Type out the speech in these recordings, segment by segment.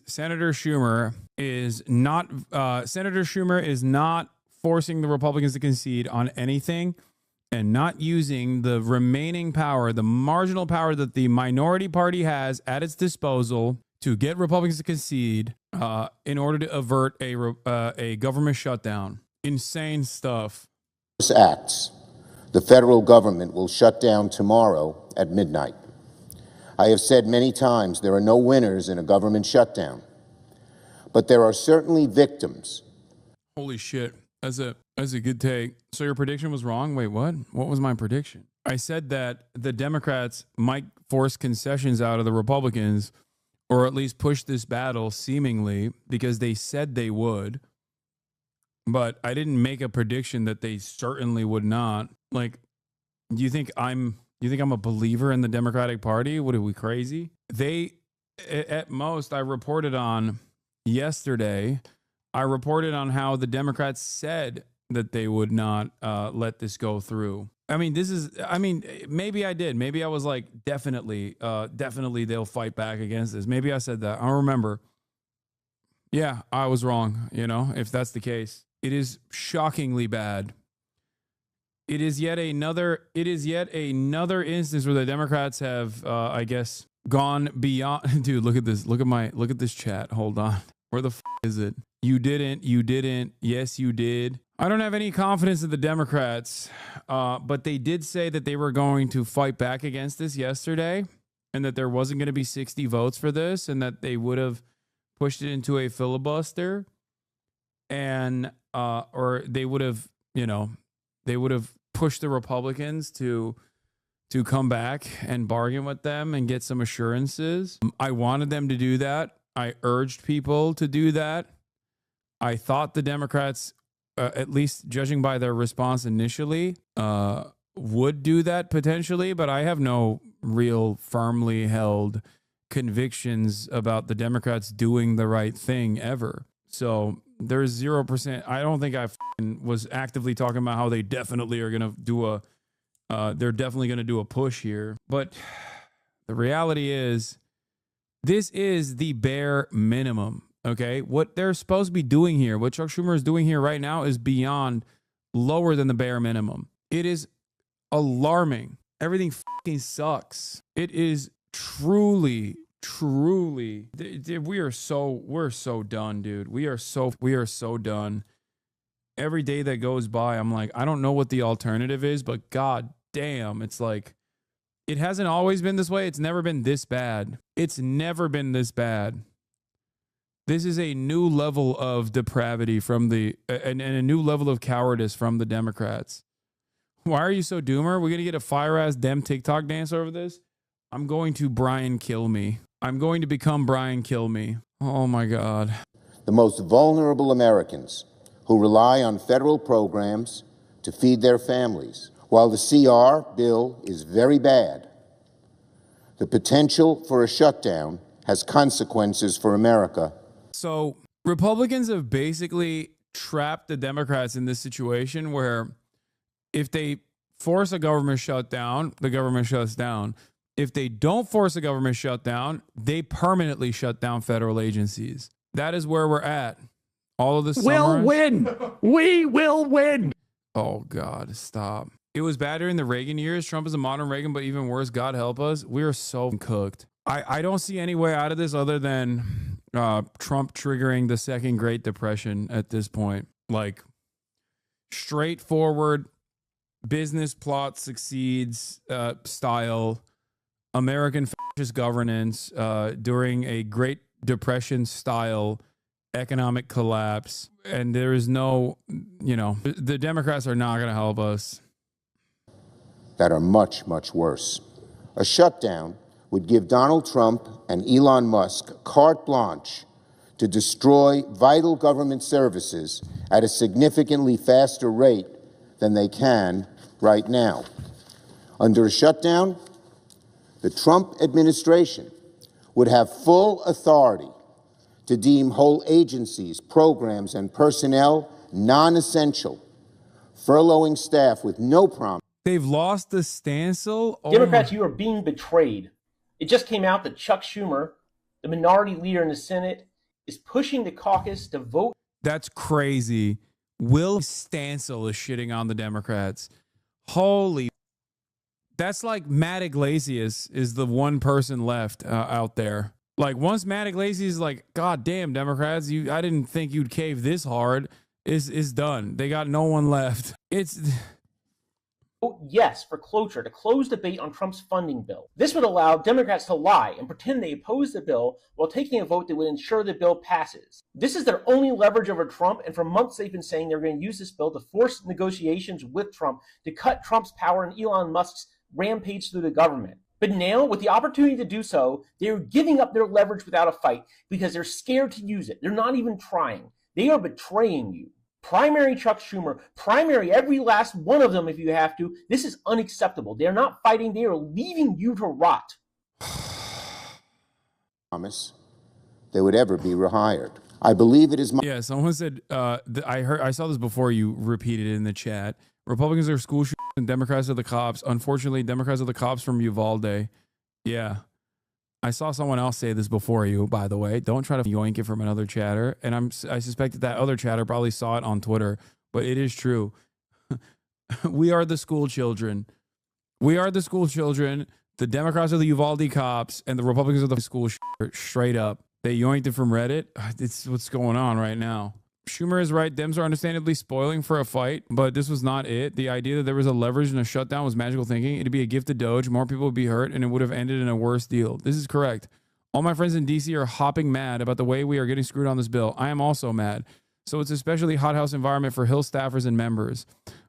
Senator Schumer is not forcing the Republicans to concede on anything and not using the remaining power, the marginal power that the minority party has at its disposal to get Republicans to concede in order to avert a government shutdown. Insane stuff. Acts, the federal government will shut down tomorrow at midnight. I have said many times there are no winners in a government shutdown, but there are certainly victims. Holy shit. That's a good take. So your prediction was wrong? Wait, what? What was my prediction? I said that the Democrats might force concessions out of the Republicans, or at least push this battle seemingly, because they said they would. But I didn't make a prediction that they certainly would not. Like, do you think I'm a believer in the Democratic Party? What are we, crazy? At most, I reported on yesterday, I reported on how the Democrats said that they would not let this go through. Maybe I did. Maybe I was like, definitely they'll fight back against this. Maybe I said that. I don't remember. Yeah, I was wrong, if that's the case. It is shockingly bad. It is yet another instance where the Democrats have, I guess, gone beyond. Dude, look at this. Look at this chat. Hold on. Where the is it? You didn't. Yes, you did. I don't have any confidence in the Democrats, but they did say that they were going to fight back against this yesterday, and that there wasn't going to be 60 votes for this, and that they would have pushed it into a filibuster, and or they would have pushed the Republicans to come back and bargain with them and get some assurances. I wanted them to do that. I urged people to do that. I thought the Democrats, at least judging by their response initially, would do that potentially, but I have no real firmly held convictions about the Democrats doing the right thing ever. So there's 0%. I don't think I was actively talking about how they definitely are going to do they're definitely going to do a push here. But the reality is, this is the bare minimum. Okay, what they're supposed to be doing here, what Chuck Schumer is doing here right now, is beyond lower than the bare minimum. It is alarming. Everything fucking sucks. It is truly, we're so done, dude. We are so done. Every day that goes by, I'm like, I don't know what the alternative is, but god damn, it's like, it hasn't always been this way. It's never been this bad. It's never been this bad. This is a new level of depravity from and a new level of cowardice from the Democrats. Why are you so doomer? We're going to get a fire-ass Dem TikTok dance over this? I'm going to Brian Kill Me. I'm going to become Brian Kill Me. Oh my God. The most vulnerable Americans who rely on federal programs to feed their families. While the CR bill is very bad, the potential for a shutdown has consequences for America. So Republicans have basically trapped the Democrats in this situation where if they force a government shutdown, the government shuts down. If they don't force a government shutdown, they permanently shut down federal agencies. That is where we're at. All of this will win. We will win. Oh, God, stop. It was bad during the Reagan years. Trump is a modern Reagan, but even worse, God help us. We are so cooked. I don't see any way out of this other than Trump triggering the second Great Depression at this point. Like, straightforward, business plot succeeds style, American fascist governance during a Great Depression style economic collapse. And there is no, the Democrats are not going to help us. That are much, much worse. A shutdown would give Donald Trump and Elon Musk carte blanche to destroy vital government services at a significantly faster rate than they can right now. Under a shutdown, the Trump administration would have full authority to deem whole agencies, programs, and personnel non-essential, furloughing staff with no promise. They've lost the stencil. Democrats, you are being betrayed. It just came out that Chuck Schumer the minority leader in the Senate, is pushing the caucus to vote. That's crazy. Will Stancil is shitting on the Democrats. Holy. That's like Matt Iglesias is the one person left out there. Like once Matt Iglesias is like, God damn, Democrats, I didn't think you'd cave this hard. Is done. They got no one left. It's vote yes for cloture to close debate on Trump's funding bill. This would allow Democrats to lie and pretend they oppose the bill while taking a vote that would ensure the bill passes. This is their only leverage over Trump, and for months they've been saying they're going to use this bill to force negotiations with Trump to cut Trump's power and Elon Musk's rampage through the government. But now, with the opportunity to do so, they're giving up their leverage without a fight because they're scared to use it. They're not even trying. They are betraying you. Primary Chuck Schumer, primary every last one of them if you have to. This is unacceptable. They're not fighting. They are leaving you to rot. Promise they would ever be rehired. I believe it is my... Yeah, someone said, I saw this before you repeated it in the chat. Republicans are school shooters and Democrats are the cops. Unfortunately, Democrats are the cops from Uvalde. Yeah. I saw someone else say this before you, by the way. Don't try to yoink it from another chatter. And I suspect that other chatter probably saw it on Twitter, but it is true. We are the school children. We are the school children. The Democrats are the Uvalde cops, and the Republicans are the school straight up. They yoinked it from Reddit. It's what's going on right now. Schumer is right. Dems are understandably spoiling for a fight, but this was not it. The idea that there was a leverage and a shutdown was magical thinking. It'd be a gift to Doge. More people would be hurt, and it would have ended in a worse deal. This is correct. All my friends in D.C. are hopping mad about the way we are getting screwed on this bill. I am also mad. So it's especially hothouse environment for Hill staffers and members.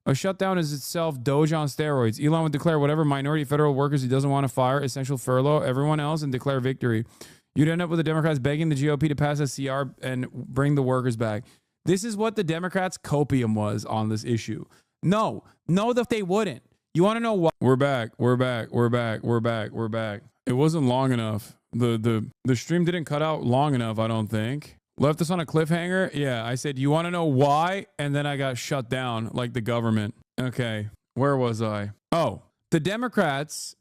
A shutdown is itself Doge on steroids. Elon would declare whatever minority federal workers he doesn't want to fire, essential furlough everyone else, and declare victory. You'd end up with the Democrats begging the GOP to pass a CR and bring the workers back. This is what the Democrats' copium was on this issue. No, that they wouldn't. You want to know why? We're back. It wasn't long enough. The stream didn't cut out long enough, I don't think. Left us on a cliffhanger. Yeah, I said, you want to know why? And then I got shut down like the government. Okay, where was I? Oh, the Democrats,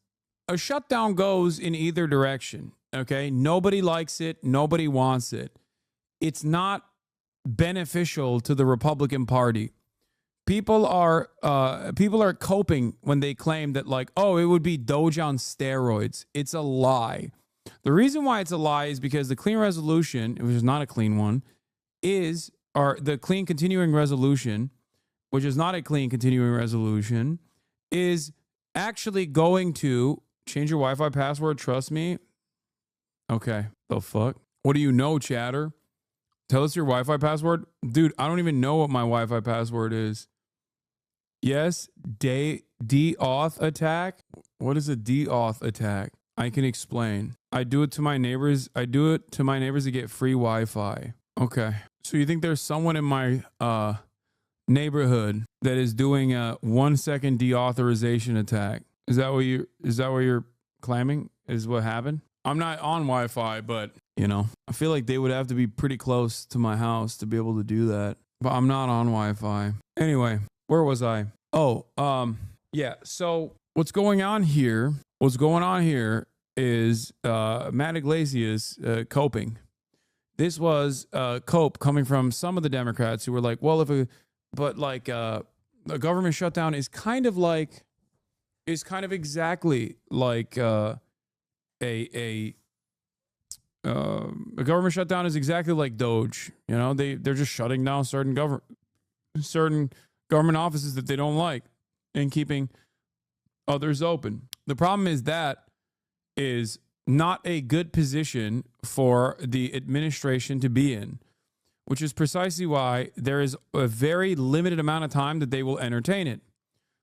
a shutdown goes in either direction. Okay, nobody likes it. Nobody wants it. It's not beneficial to the Republican Party. People are coping when they claim that like, oh, it would be Doge on steroids. It's a lie. The reason why it's a lie is because the clean resolution, which is not a clean one, or the clean continuing resolution, which is not a clean continuing resolution, is actually going to change your Wi-Fi password. Trust me. Okay. The fuck? What do you know, chatter? Tell us your Wi-Fi password. Dude, I don't even know what my Wi-Fi password is. Yes, DAuth attack. What is a DAuth attack? I can explain. I do it to my neighbors. To get free Wi-Fi. Okay. So you think there's someone in my neighborhood that is doing a 1 second deauthorization attack? Is that what you're claiming is what happened? I'm not on Wi-Fi, but you know, I feel like they would have to be pretty close to my house to be able to do that. But I'm not on Wi-Fi. Anyway, where was I? Oh, yeah. So what's going on here is Matt Iglesias coping. This was cope coming from some of the Democrats who were like, well, a government shutdown is kind of exactly like a government shutdown is exactly like Doge. You know, they're just shutting down certain government offices that they don't like and keeping others open. The problem is that is not a good position for the administration to be in, which is precisely why there is a very limited amount of time that they will entertain it.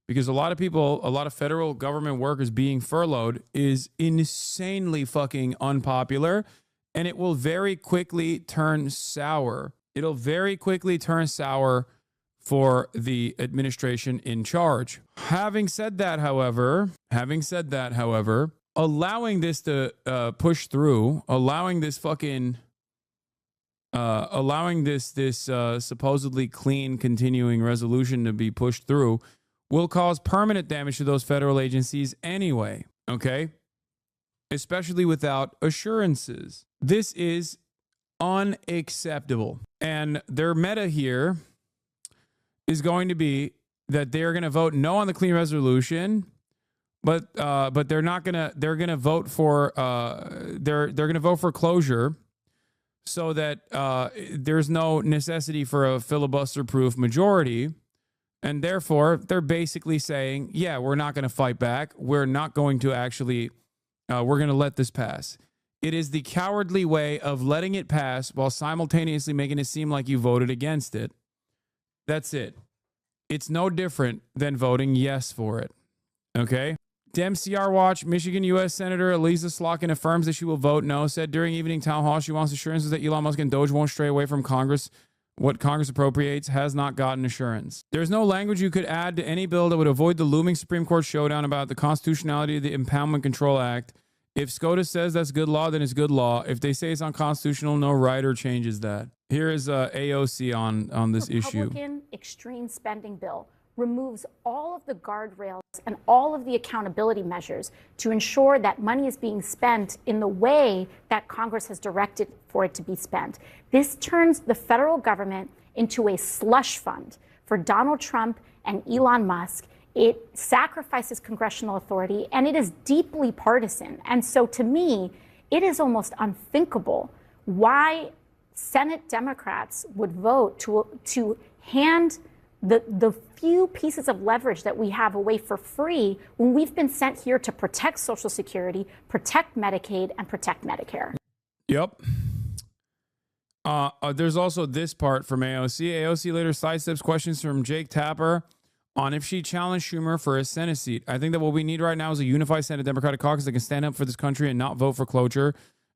Because a lot of federal government workers being furloughed is insanely fucking unpopular, and it will very quickly turn sour. It'll very quickly turn sour for the administration in charge. Having said that, however, allowing this to push through, allowing this supposedly clean continuing resolution to be pushed through will cause permanent damage to those federal agencies anyway, okay? Especially without assurances. This is unacceptable. And their meta here is going to be that they're going to vote no on the clean resolution, but they're not going to. They're going to vote for they're going to vote for closure, so that there's no necessity for a filibuster-proof majority, and therefore they're basically saying, yeah, we're not going to fight back. We're not going to actually. We're going to let this pass. It is the cowardly way of letting it pass while simultaneously making it seem like you voted against it. That's it. It's no different than voting yes for it. Okay? Dem CR Watch, Michigan U.S. Senator Elisa Slotkin affirms that she will vote no, said during evening town hall she wants assurances that Elon Musk and Doge won't stray away from Congress. What Congress appropriates has not gotten assurance. There's no language you could add to any bill that would avoid the looming Supreme Court showdown about the constitutionality of the Impoundment Control Act. If SCOTUS says that's good law, then it's good law. If they say it's unconstitutional, no writer changes that. Here is AOC on this issue. Republican extreme spending bill removes all of the guardrails and all of the accountability measures to ensure that money is being spent in the way that Congress has directed for it to be spent. This turns the federal government into a slush fund for Donald Trump and Elon Musk. It sacrifices congressional authority, and it is deeply partisan. And so to me, it is almost unthinkable why Senate Democrats would vote to hand the few pieces of leverage that we have away for free when we've been sent here to protect Social Security, protect Medicaid, and protect Medicare. Yep. There's also this part from AOC. AOC later sidesteps questions from Jake Tapper on if she challenged Schumer for a Senate seat. I think that what we need right now is a unified Senate Democratic caucus that can stand up for this country and not vote for cloture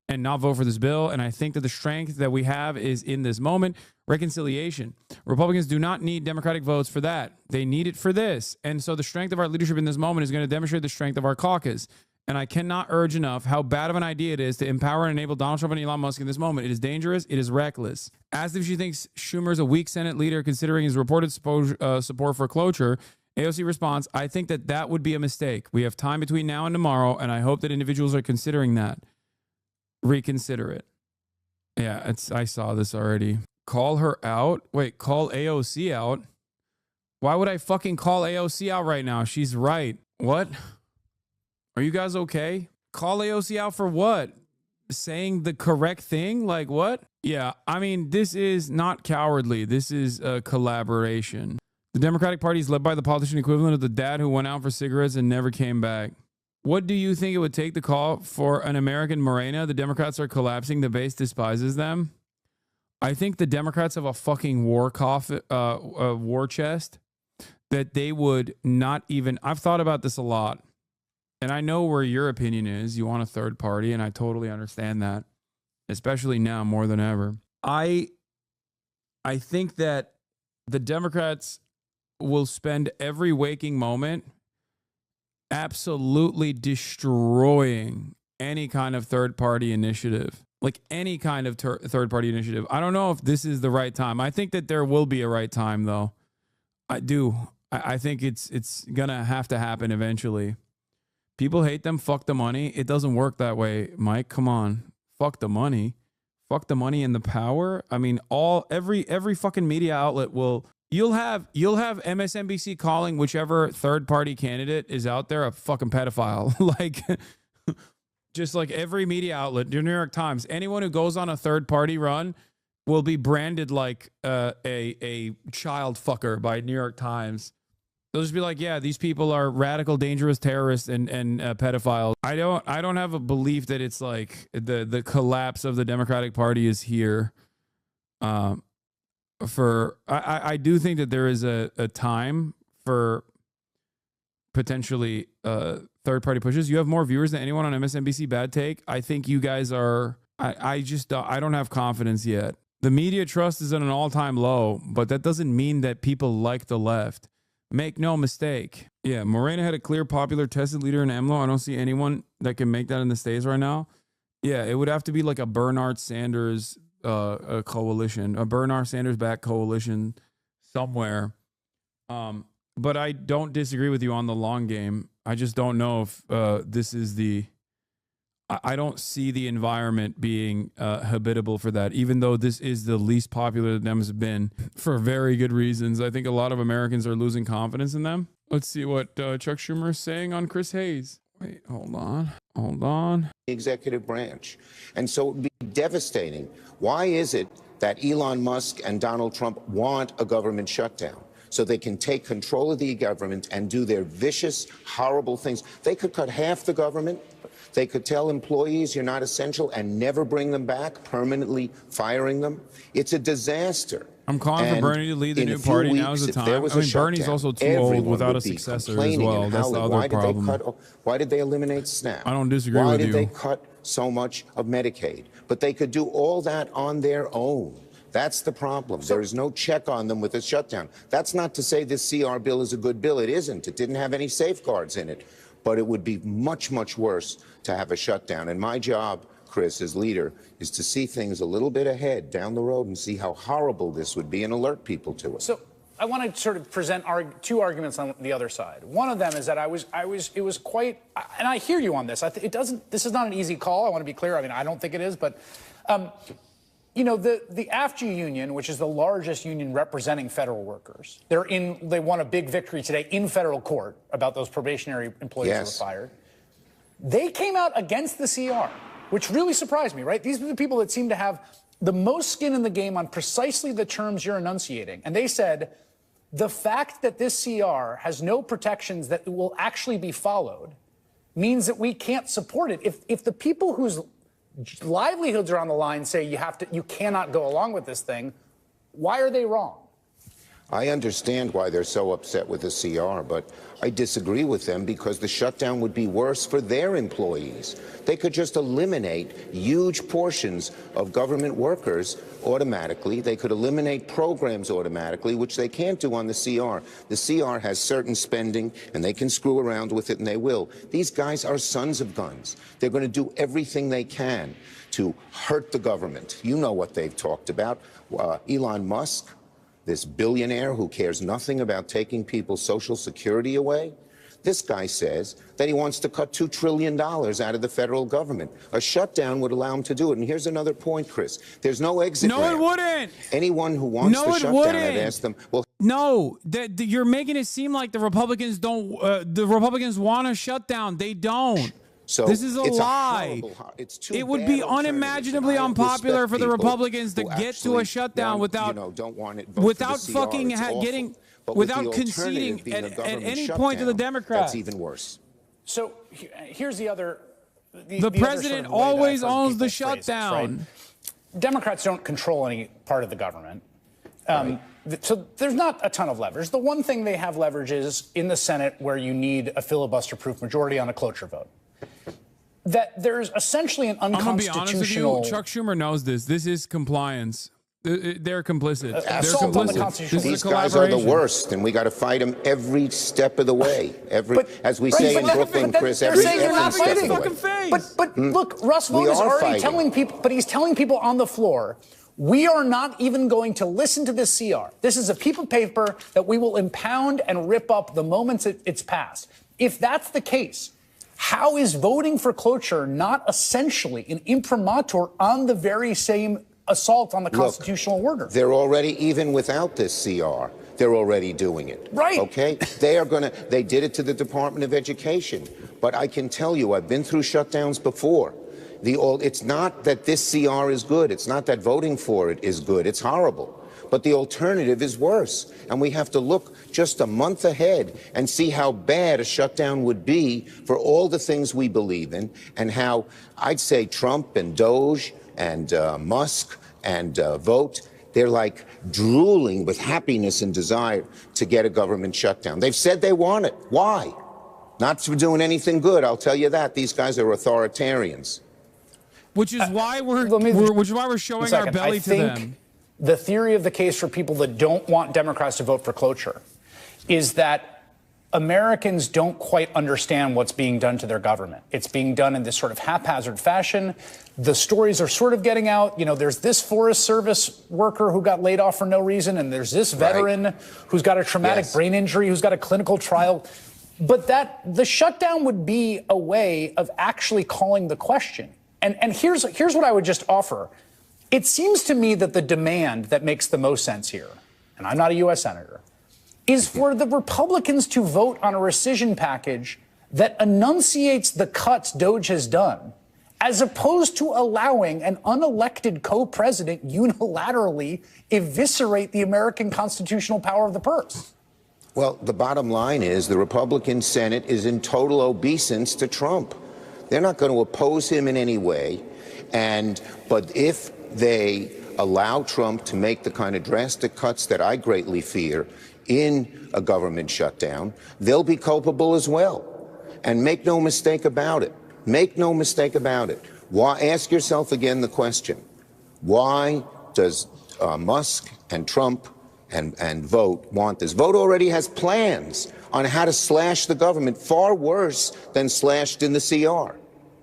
and not vote for this bill. And I think that the strength that we have is in this moment, reconciliation. Republicans do not need Democratic votes for that. They need it for this. And so the strength of our leadership in this moment is going to demonstrate the strength of our caucus. And I cannot urge enough how bad of an idea it is to empower and enable Donald Trump and Elon Musk in this moment. It is dangerous. It is reckless. Asked if she thinks Schumer's a weak Senate leader considering his reported support for cloture, AOC responds, I think that that would be a mistake. We have time between now and tomorrow, and I hope that individuals are considering that. Reconsider it. Yeah, I saw this already. Call her out? Wait, call AOC out? Why would I fucking call AOC out right now? She's right. What? Are you guys okay? Call AOC out for what? Saying the correct thing? Like what? Yeah, I mean, this is not cowardly. This is a collaboration. The Democratic Party is led by the politician equivalent of the dad who went out for cigarettes and never came back. What do you think it would take to call for an American Morena? The Democrats are collapsing. The base despises them. I think the Democrats have a fucking war chest that they would not even... I've thought about this a lot. And I know where your opinion is. You want a third party, and I totally understand that, especially now more than ever. I think that the Democrats will spend every waking moment absolutely destroying any kind of third-party initiative, like any kind of third-party initiative. I don't know if this is the right time. I think that there will be a right time, though. I do. I think it's gonna have to happen eventually. People hate them. Fuck the money. It doesn't work that way, Mike. Come on. Fuck the money. Fuck the money and the power. I mean, every fucking media outlet will. You'll have MSNBC calling whichever third party candidate is out there a fucking pedophile. Like, just like every media outlet, the New York Times, anyone who goes on a third party run will be branded like a child fucker by New York Times. They'll just be like, yeah, these people are radical, dangerous terrorists and pedophiles. I don't have a belief that it's like the collapse of the Democratic Party is here. I do think that there is a time for potentially third party pushes. You have more viewers than anyone on MSNBC. Bad take. I think you guys are. I don't have confidence yet. The media trust is at an all-time low, but that doesn't mean that people like the left. Make no mistake. Yeah, Morena had a clear, popular, tested leader in AMLO. I don't see anyone that can make that in the States right now. Yeah, it would have to be like a Bernard Sanders a coalition, a Bernard Sanders-backed coalition somewhere. But I don't disagree with you on the long game. I just don't know if this is the... I don't see the environment being habitable for that, even though this is the least popular the Dems have been for very good reasons. I think a lot of Americans are losing confidence in them. Let's see what Chuck Schumer is saying on Chris Hayes. Wait, hold on. The executive branch. And so it would be devastating. Why is it that Elon Musk and Donald Trump want a government shutdown? So they can take control of the government and do their vicious, horrible things. They could cut half the government. They could tell employees you're not essential and never bring them back, permanently firing them. It's a disaster. I'm calling for Bernie to lead the new party. Now's the time. I mean, Bernie's also too old without a successor as well. That's the other problem. Why did they eliminate SNAP? I don't disagree with you. Why did they cut so much of Medicaid? But they could do all that on their own. That's the problem. There is no check on them with a shutdown. That's not to say this CR bill is a good bill. It isn't. It didn't have any safeguards in it. But it would be much, much worse to have a shutdown. And my job, Chris, as leader, is to see things a little bit ahead down the road and see how horrible this would be and alert people to it. So I want to sort of present two arguments on the other side. One of them is that it was quite, and I hear you on this. This is not an easy call. I want to be clear. I mean, I don't think it is, but you know, the AFG union, which is the largest union representing federal workers, they won a big victory today in federal court about those probationary employees who were fired. They came out against the CR, which really surprised me, right? These are the people that seem to have the most skin in the game on precisely the terms you're enunciating. And they said, the fact that this CR has no protections that will actually be followed means that we can't support it. If the people whose livelihoods are on the line say you cannot go along with this thing, why are they wrong? I understand why they're so upset with the CR, but I disagree with them because the shutdown would be worse for their employees. They could just eliminate huge portions of government workers automatically. They could eliminate programs automatically, which they can't do on the CR. The CR has certain spending, and they can screw around with it, and they will. These guys are sons of guns. They're going to do everything they can to hurt the government. You know what they've talked about. Elon Musk, this billionaire who cares nothing about taking people's Social Security away, this guy says that he wants to cut $2 trillion out of the federal government. A shutdown would allow him to do it. And here's another point, Chris. There's no exit ramp. No, it wouldn't. Anyone who wants the shutdown, I'd ask them, well... No, you're making it seem like the Republicans don't... the Republicans want a shutdown. They don't. So this is a lie. It would be unimaginably unpopular for the Republicans to get to a shutdown without conceding at any point to the Democrats. That's even worse. So here's the other. The president always owns the shutdown. Right? Democrats don't control any part of the government. So there's not a ton of leverage. The one thing they have leverage is in the Senate, where you need a filibuster-proof majority on a cloture vote. That there's essentially an unconstitutional... I'm going to be honest with you, Chuck Schumer knows this. This is compliance. They're complicit. They're complicit. These guys are the worst, and we got to fight them every step of the way. As we say in Brooklyn, Chris, every step of the way. But look, Russ Vought is already telling people, but he's telling people on the floor, we are not even going to listen to this CR. This is a piece of paper that we will impound and rip up the moment it's passed. If that's the case, how is voting for cloture not essentially an imprimatur on the very same assault on the constitutional order? They're already, even without this CR, they're already doing it. Right. Okay? They did it to the Department of Education. But I can tell you, I've been through shutdowns before. It's not that this CR is good. It's not that voting for it is good. It's horrible. But the alternative is worse. And we have to look just a month ahead and see how bad a shutdown would be for all the things we believe in, and how I'd say Trump and Doge and Musk and Vought, they're like drooling with happiness and desire to get a government shutdown. They've said they want it. Why? Not for doing anything good, I'll tell you that. These guys are authoritarians. Which is why we're showing our belly to them. The theory of the case for people that don't want Democrats to vote for cloture is that Americans don't quite understand what's being done to their government. It's being done in this sort of haphazard fashion. The stories are sort of getting out. You know, there's this Forest Service worker who got laid off for no reason, and there's this veteran who's got a traumatic brain injury, who's got a clinical trial. But the shutdown would be a way of actually calling the question. And here's what I would just offer. It seems to me that the demand that makes the most sense here, and I'm not a U.S. senator, is for the Republicans to vote on a rescission package that enunciates the cuts Doge has done, as opposed to allowing an unelected co-president unilaterally eviscerate the American constitutional power of the purse. Well, the bottom line is the Republican Senate is in total obeisance to Trump. They're not going to oppose him in any way. But if they allow Trump to make the kind of drastic cuts that I greatly fear in a government shutdown, they'll be culpable as well. And make no mistake about it. Make no mistake about it. Why? Ask yourself again the question. Why does Musk and Trump and Vote want this? Vote already has plans on how to slash the government, far worse than slashed in the CR.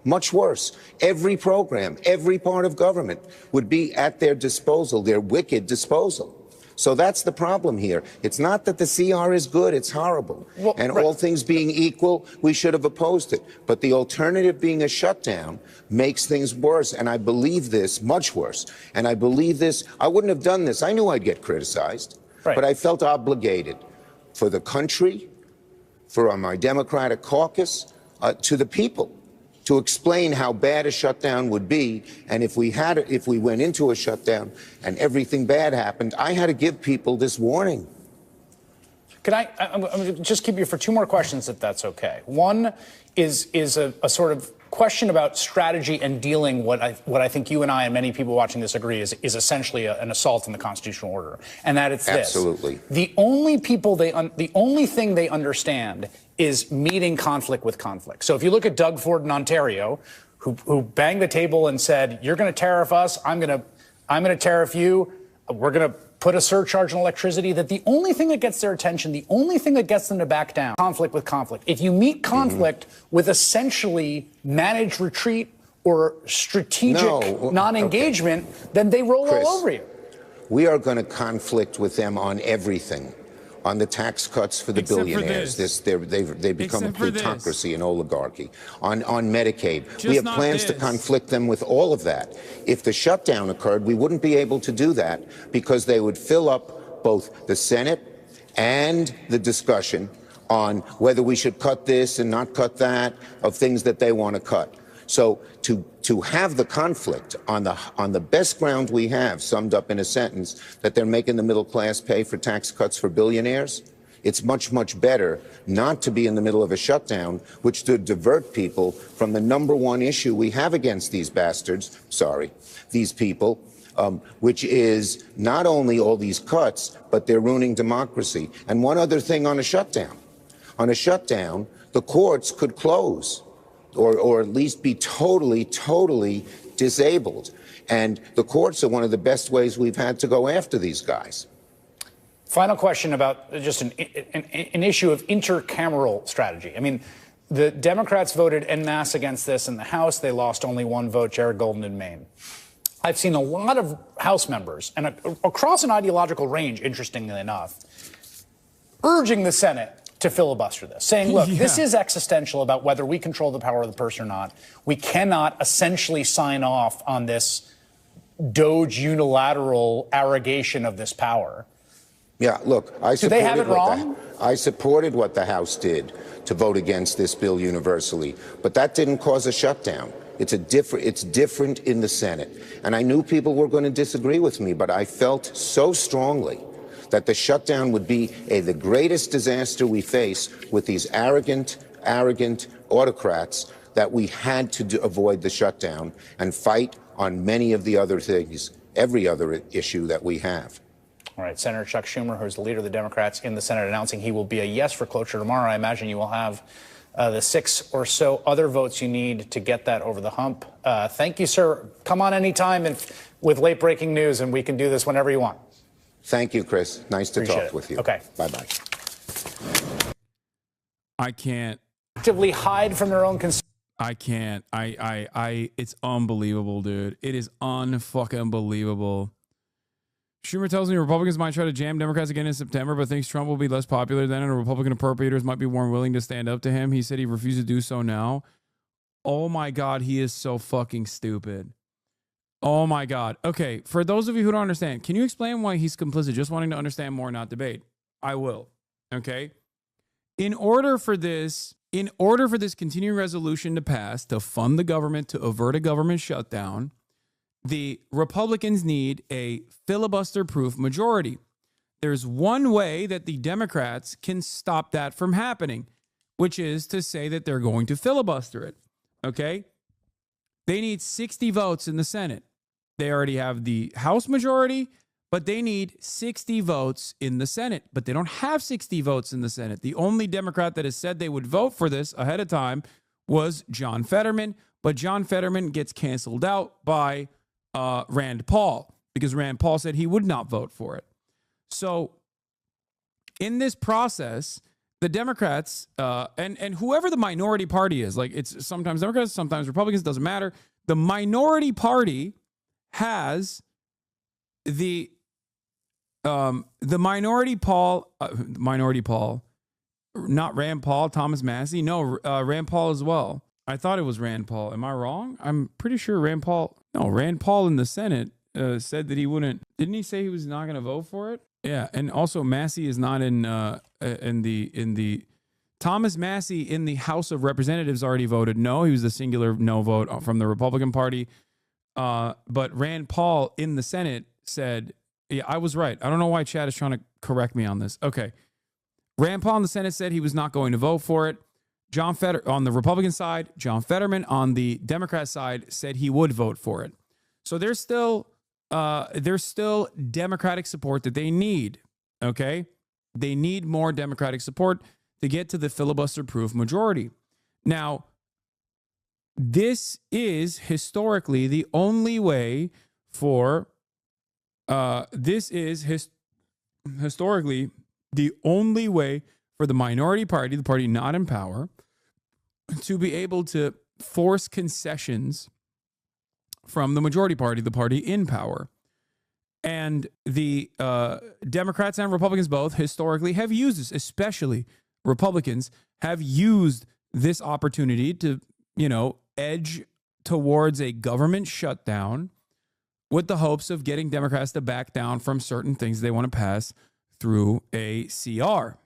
Much worse. Every program, every part of government would be at their disposal, their wicked disposal. So that's the problem here. It's not that the CR is good, it's horrible. Well, and all things being equal, we should have opposed it. But the alternative being a shutdown makes things worse. And I believe this, much worse. And I believe this, I wouldn't have done this. I knew I'd get criticized. But I felt obligated for the country, for my Democratic caucus, to the people, to explain how bad a shutdown would be. And if we went into a shutdown and everything bad happened, I had to give people this warning. Can I'm going to just keep you for two more questions, if that's okay. One is a sort of question about strategy and dealing what I think you and I and many people watching this agree is essentially an assault on the constitutional order, and that it's this. Absolutely. The only thing they understand is meeting conflict with conflict. So if you look at Doug Ford in Ontario, who banged the table and said, "You're going to tariff us, I'm going to tariff you, we're going to put a surcharge on electricity," that the only thing that gets their attention, the only thing that gets them to back down, conflict with conflict. If you meet conflict with essentially managed retreat or strategic non-engagement, then they roll Chris, all over you. We are going to conflict with them on everything. On the tax cuts for the Except billionaires, they've become a plutocracy and oligarchy. On Medicaid, Just we have not plans to this. conflict them with all of that. If the shutdown occurred, we wouldn't be able to do that because they would fill up both the Senate and the discussion on whether we should cut this and not cut that, of things that they want to cut. So to have the conflict on the best ground we have, summed up in a sentence, that they're making the middle class pay for tax cuts for billionaires, it's much, much better not to be in the middle of a shutdown, which would divert people from the #1 issue we have against these bastards, these people, which is not only all these cuts, but they're ruining democracy. And one other thing on a shutdown. On a shutdown, the courts could close. Or at least be totally disabled. And the courts are one of the best ways we've had to go after these guys. Final question about just an issue of intercameral strategy. I mean, the Democrats voted en masse against this in the House. They lost only one vote, Jared Golden in Maine. I've seen a lot of House members, and across an ideological range, interestingly enough, urging the Senate to filibuster this, saying, look, this is existential about whether we control the power of the purse or not. We cannot essentially sign off on this Doge unilateral arrogation of this power. Yeah, look, I Do they have it wrong? I supported what the House did to vote against this bill universally, but that didn't cause a shutdown. It's different in the Senate. And I knew people were going to disagree with me, but I felt so strongly that the shutdown would be the greatest disaster we face with these arrogant autocrats, that we had to avoid the shutdown and fight on many of the other things, every other issue that we have. All right, Senator Chuck Schumer, who's the leader of the Democrats in the Senate, announcing he will be a yes for cloture tomorrow. I imagine you will have the 6 or so other votes you need to get that over the hump. Thank you, sir. Come on anytime with late breaking news, and we can do this whenever you want. Thank you, Chris. Nice to Appreciate talk with you. Okay. Bye-bye. I can't Actively hide from their own concerns. I can't. It's unbelievable, dude. It is unfucking believable Schumer tells me Republicans might try to jam Democrats again in September, but thinks Trump will be less popular then, and Republican appropriators might be more willing to stand up to him. He said he refused to do so now. Oh my God, he is so fucking stupid. Oh my God. Okay, for those of you who don't understand, can you explain why he's complicit? Just wanting to understand more, not debate. I will. Okay. In order for this continuing resolution to pass, to fund the government, to avert a government shutdown, the Republicans need a filibuster-proof majority. There's one way that the Democrats can stop that from happening, which is to say that they're going to filibuster it. Okay? They need 60 votes in the Senate. They already have the House majority, but they need 60 votes in the Senate. But they don't have 60 votes in the Senate. The only Democrat that has said they would vote for this ahead of time was John Fetterman. But John Fetterman gets canceled out by Rand Paul, because Rand Paul said he would not vote for it. So in this process, the Democrats and whoever the minority party is, like it's sometimes Democrats, sometimes Republicans, doesn't matter. The minority party has the minority Paul, not Rand Paul, Thomas Massey. No, Rand Paul as well. I thought it was Rand Paul. Am I wrong? I'm pretty sure Rand Paul in the Senate said that he wouldn't. Didn't he say he was not going to vote for it? Yeah, and also Massey is not in the Thomas Massey in the House of Representatives already voted no. He was the singular no vote from the Republican Party. But Rand Paul in the Senate said, yeah, I was right. I don't know why Chad is trying to correct me on this. Okay. Rand Paul in the Senate said he was not going to vote for it. John Fetterman on the Republican side, John Fetterman on the Democrat side said he would vote for it. So there's still Democratic support that they need. Okay. They need more Democratic support to get to the filibuster-proof majority. Now, this is historically the only way for historically the only way for the minority party, the party not in power, to be able to force concessions from the majority party, the party in power. And the Democrats and Republicans both historically have used this, especially Republicans have used this opportunity to, edge towards a government shutdown with the hopes of getting Democrats to back down from certain things they want to pass through a CR.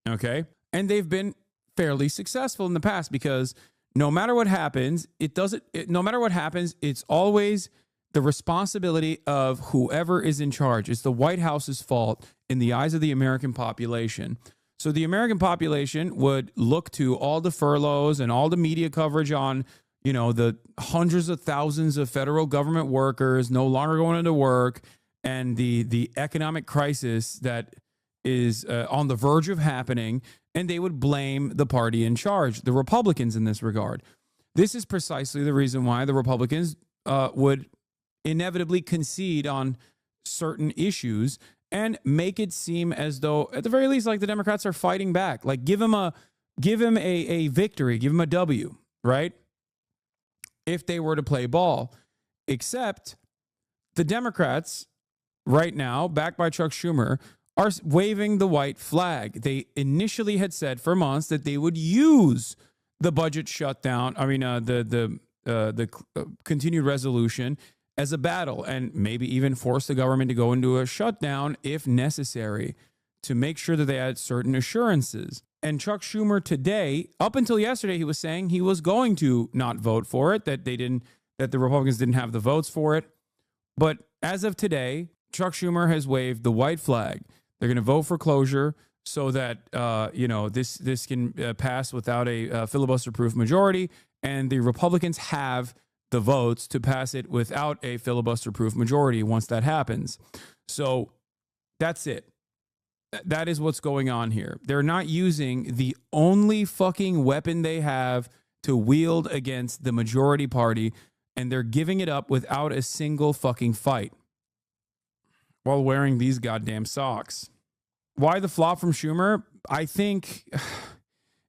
Okay. And they've been fairly successful in the past because no matter what happens, it's always the responsibility of whoever is in charge. It's the White House's fault in the eyes of the American population. So the American population would look to all the furloughs and all the media coverage on, the hundreds of thousands of federal government workers no longer going into work and the economic crisis that is on the verge of happening. And they would blame the party in charge, the Republicans in this regard. This is precisely the reason why the Republicans would inevitably concede on certain issues and make it seem as though, at the very least, like the Democrats are fighting back. Like give him a victory, give him a W, right? If they were to play ball. Except the Democrats right now, backed by Chuck Schumer, are waving the white flag. They initially had said for months that they would use the budget shutdown. I mean, the continued resolution as a battle and maybe even force the government to go into a shutdown if necessary to make sure that they had certain assurances. And Chuck Schumer today, up until yesterday, he was saying he was going to not vote for it, that the Republicans didn't have the votes for it. But as of today, Chuck Schumer has waved the white flag. They're going to vote for closure so that this can pass without a filibuster-proof majority, and the Republicans have the votes to pass it without a filibuster-proof majority once that happens. So that's it. That is what's going on here. They're not using the only fucking weapon they have to wield against the majority party, and they're giving it up without a single fucking fight while wearing these goddamn socks. Why the flop from Schumer? I think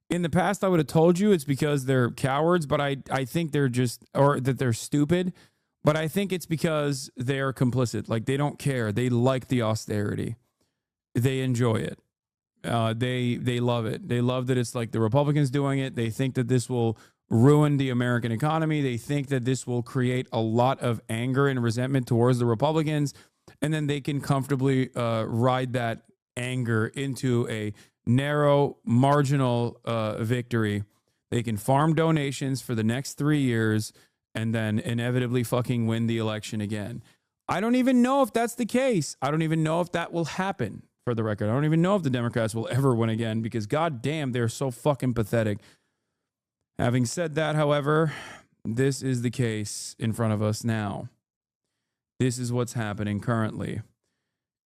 in the past I would have told you it's because they're cowards, but I think they're just, or that they're stupid. But I think it's because they're complicit. Like, they don't care. They like the austerity. They enjoy it. They love it. They love that it's like the Republicans doing it. They think that this will ruin the American economy. They think that this will create a lot of anger and resentment towards the Republicans. And then they can comfortably ride that anger into a narrow, marginal victory. They can farm donations for the next 3 years and then inevitably fucking win the election again. I don't even know if that's the case. I don't even know if that will happen, for the record. I don't even know if the Democrats will ever win again because goddamn, they're so fucking pathetic. Having said that, however, this is the case in front of us now. This is what's happening currently.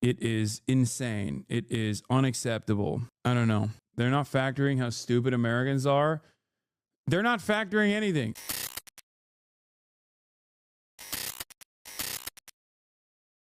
It is insane. It is unacceptable. I don't know. They're not factoring how stupid Americans are. They're not factoring anything.